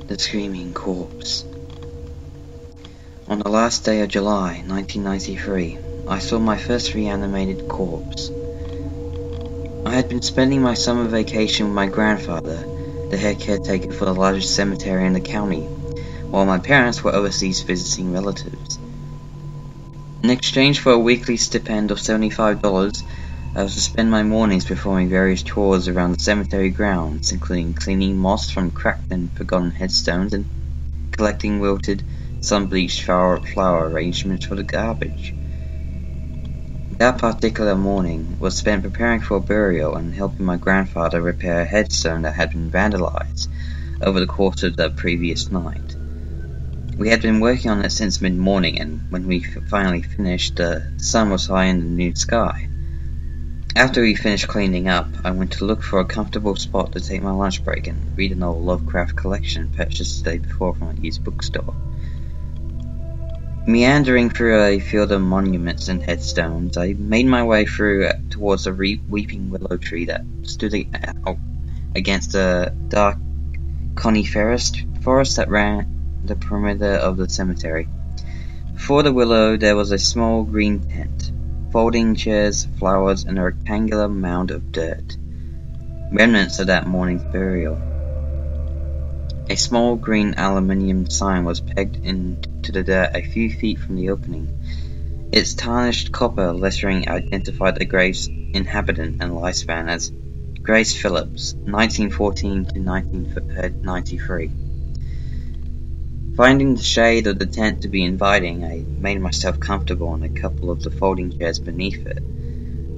The Screaming Corpse. On the last day of July, 1993, I saw my first reanimated corpse. I had been spending my summer vacation with my grandfather, the head caretaker for the largest cemetery in the county, while my parents were overseas visiting relatives. In exchange for a weekly stipend of $75, I was to spend my mornings performing various chores around the cemetery grounds, including cleaning moss from cracked and forgotten headstones and collecting wilted, sun-bleached flower arrangements for the garbage. That particular morning was spent preparing for a burial and helping my grandfather repair a headstone that had been vandalized over the course of the previous night. We had been working on it since mid-morning, and when we finally finished, the sun was high in the noon sky. After we finished cleaning up, I went to look for a comfortable spot to take my lunch break and read an old Lovecraft collection purchased the day before from a used bookstore. Meandering through a field of monuments and headstones, I made my way through towards a weeping willow tree that stood out against a dark coniferous forest that ran the perimeter of the cemetery. Before the willow there was a small green tent, folding chairs, flowers, and a rectangular mound of dirt, remnants of that morning's burial. A small green aluminium sign was pegged into the dirt a few feet from the opening. Its tarnished copper lettering identified the grave's inhabitant and lifespan as Grace Phillips, 1914 to 1993. Finding the shade of the tent to be inviting, I made myself comfortable on a couple of the folding chairs beneath it.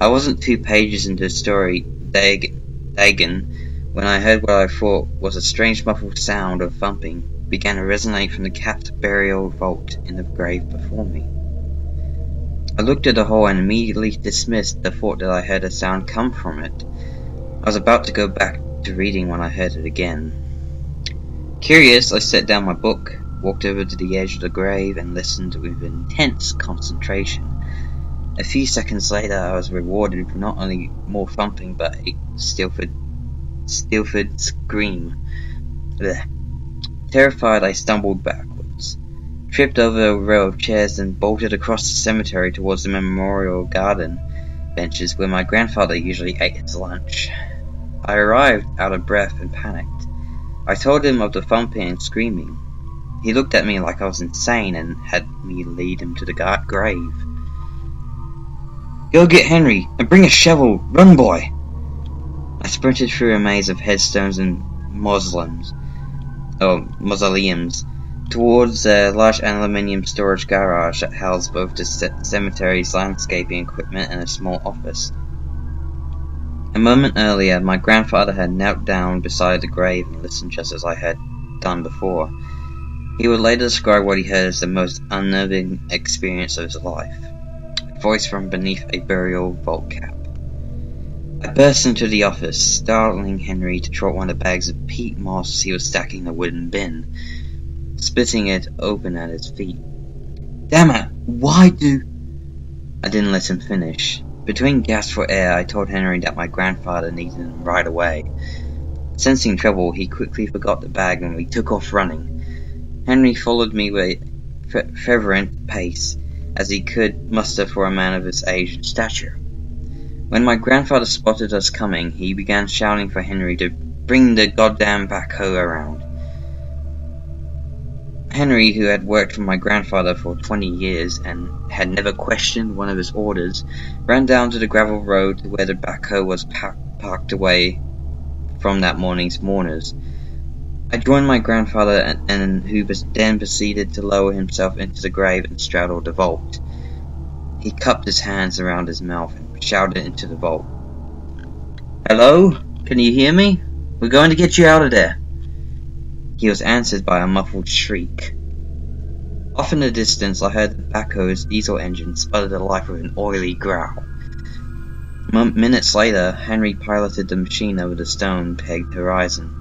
I wasn't 2 pages into the story, Dagon, when I heard what I thought was a strange muffled sound of thumping began to resonate from the capped burial vault in the grave before me. I looked at the hole and immediately dismissed the thought that I heard a sound come from it. I was about to go back to reading when I heard it again. Curious, I set down my book, walked over to the edge of the grave, and listened with intense concentration. A few seconds later, I was rewarded with not only more thumping, but a stilted scream. Blech. Terrified, I stumbled backwards, tripped over a row of chairs, and bolted across the cemetery towards the memorial garden benches where my grandfather usually ate his lunch. I arrived out of breath and panicked. I told him of the thumping and screaming. He looked at me like I was insane and had me lead him to the grave. "Go get Henry, and bring a shovel! Run, boy!" I sprinted through a maze of headstones and mausoleums, towards a large aluminium storage garage that housed both the cemetery's landscaping equipment and a small office. A moment earlier, my grandfather had knelt down beside the grave and listened just as I had done before. He would later describe what he heard as the most unnerving experience of his life. A voice from beneath a burial vault cap. I burst into the office, startling Henry to drop one of the bags of peat moss he was stacking in a wooden bin, splitting it open at his feet. "Damn it, why do—" I didn't let him finish. Between gasps for air, I told Henry that my grandfather needed him right away. Sensing trouble, he quickly forgot the bag and we took off running. Henry followed me with a fervent pace, as he could muster for a man of his age and stature. When my grandfather spotted us coming, he began shouting for Henry to bring the goddamn backhoe around. Henry, who had worked for my grandfather for 20 years and had never questioned one of his orders, ran down to the gravel road to where the backhoe was parked away from that morning's mourners. I joined my grandfather and who then proceeded to lower himself into the grave and straddle the vault. He cupped his hands around his mouth and shouted into the vault. "Hello? Can you hear me? We're going to get you out of there." He was answered by a muffled shriek. Off in the distance, I heard the backhoe's diesel engine sputter to life with an oily growl. Minutes later, Henry piloted the machine over the stone-pegged horizon,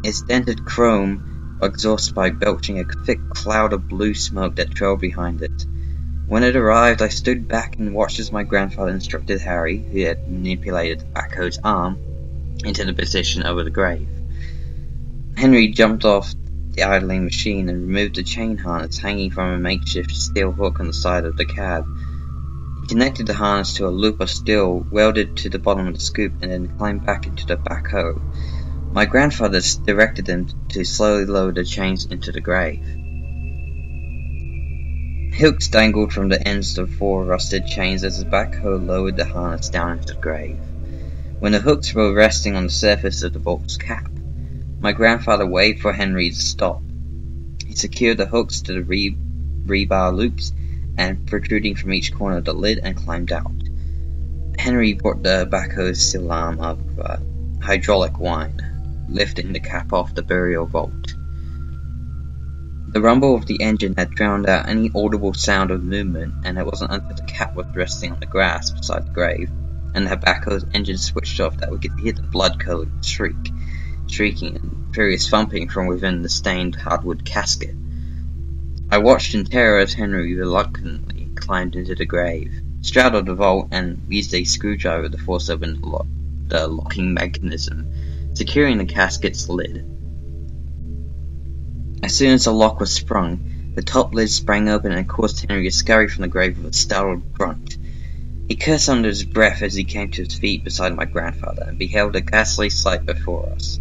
its dented chrome exhaust pipe belching a thick cloud of blue smoke that trailed behind it. When it arrived, I stood back and watched as my grandfather instructed Harry, who had manipulated the backhoe's arm, into the position over the grave. Henry jumped off the idling machine and removed the chain harness hanging from a makeshift steel hook on the side of the cab. He connected the harness to a loop of steel welded to the bottom of the scoop and then climbed back into the backhoe. My grandfather directed him to slowly lower the chains into the grave. Hooks dangled from the ends of 4 rusted chains as the backhoe lowered the harness down into the grave. When the hooks were resting on the surface of the vault's cap, my grandfather waved for Henry to stop. He secured the hooks to the rebar loops and protruding from each corner of the lid and climbed out. Henry brought the backhoe's steel arm up with a hydraulic wind, lifting the cap off the burial vault. The rumble of the engine had drowned out any audible sound of movement, and it wasn't until the cap was resting on the grass beside the grave and the backhoe's engine switched off that we could hear the blood-colored shrieking and furious thumping from within the stained hardwood casket. I watched in terror as Henry reluctantly climbed into the grave, straddled the vault, and used a screwdriver to force open the locking mechanism, securing the casket's lid. As soon as the lock was sprung, the top lid sprang open and caused Henry to scurry from the grave with a startled grunt. He cursed under his breath as he came to his feet beside my grandfather and beheld a ghastly sight before us.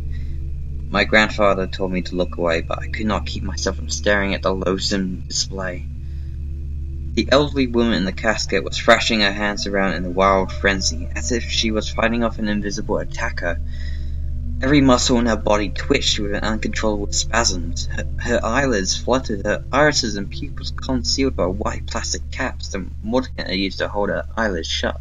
My grandfather told me to look away, but I could not keep myself from staring at the loathsome display. The elderly woman in the casket was thrashing her hands around in a wild frenzy, as if she was fighting off an invisible attacker. Every muscle in her body twitched with uncontrollable spasms. Her eyelids fluttered, her irises and pupils concealed by white plastic caps the mordant had used to hold her eyelids shut.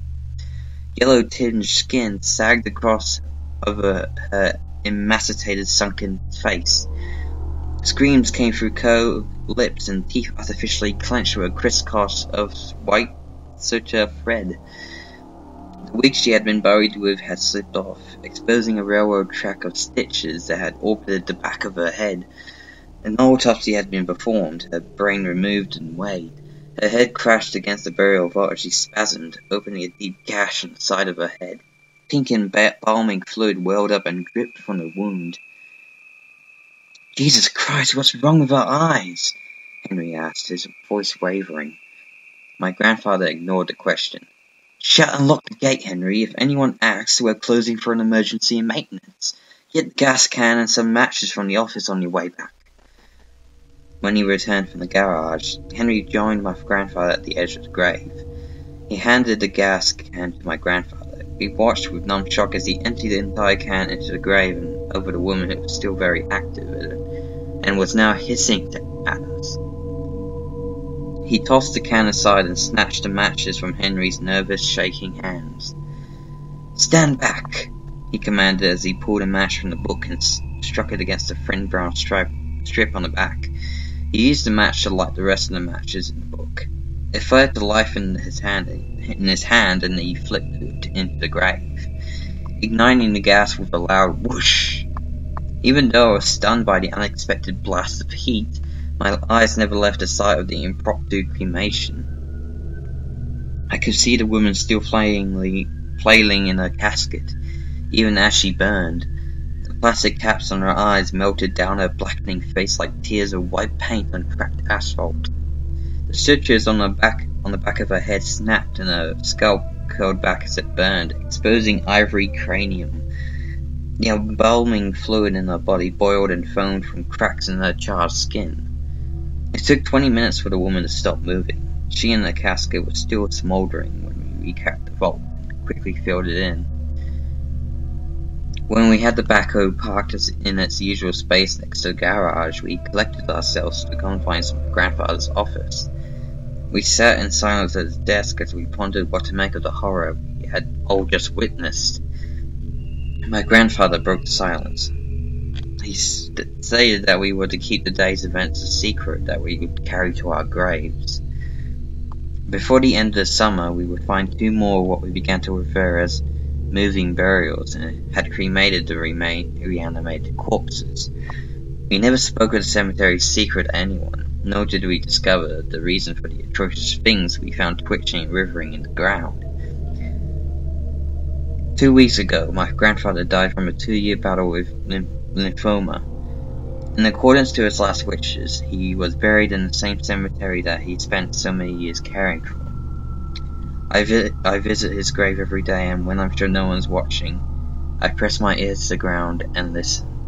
Yellow-tinged skin sagged across over her emaciated, sunken face. Screams came through curved lips and teeth artificially clenched with a crisscross of white suture thread. The wig she had been buried with had slipped off, exposing a railroad track of stitches that had orbited the back of her head. An autopsy had been performed, her brain removed and weighed. Her head crashed against the burial vault as she spasmed, opening a deep gash in the side of her head. Pink and balming fluid welled up and dripped from the wound. "Jesus Christ, what's wrong with her eyes?" Henry asked, his voice wavering. My grandfather ignored the question. "Shut and lock the gate, Henry. If anyone asks, we're closing for an emergency and maintenance. Get the gas can and some matches from the office on your way back." When he returned from the garage, Henry joined my grandfather at the edge of the grave. He handed the gas can to my grandfather. We watched with numb shock as he emptied the entire can into the grave and over the woman who was still very active and was now hissing at us. He tossed the can aside and snatched the matches from Henry's nervous, shaking hands. "Stand back," he commanded as he pulled a match from the book and struck it against the thin brown strip on the back. He used the match to light the rest of the matches in the book. It flared to life in his hand, and he flipped it into the grave, igniting the gas with a loud whoosh. Even though I was stunned by the unexpected blast of heat, my eyes never left the sight of the impromptu cremation. I could see the woman still flailing in her casket, even as she burned. The plastic caps on her eyes melted down her blackening face like tears of white paint on cracked asphalt. The sutures on the back of her head snapped and her scalp curled back as it burned, exposing ivory cranium. The embalming fluid in her body boiled and foamed from cracks in her charred skin. It took 20 minutes for the woman to stop moving. She and the casket were still smouldering when we recapped the vault and quickly filled it in. When we had the backhoe parked in its usual space next to the garage, we collected ourselves to the confines of grandfather's office. We sat in silence at his desk as we pondered what to make of the horror we had all just witnessed. My grandfather broke the silence. He stated that we were to keep the day's events a secret that we would carry to our graves. Before the end of the summer, we would find 2 more what we began to refer as moving burials, and had cremated the reanimated corpses. We never spoke of the cemetery's secret to anyone, nor did we discover the reason for the atrocious things we found twitching and writhing in the ground. 2 weeks ago, my grandfather died from a 2-year battle with lymphoma. In accordance to his last wishes, he was buried in the same cemetery that he spent so many years caring for. I visit his grave every day, and when I'm sure no one's watching, I press my ear to the ground and listen.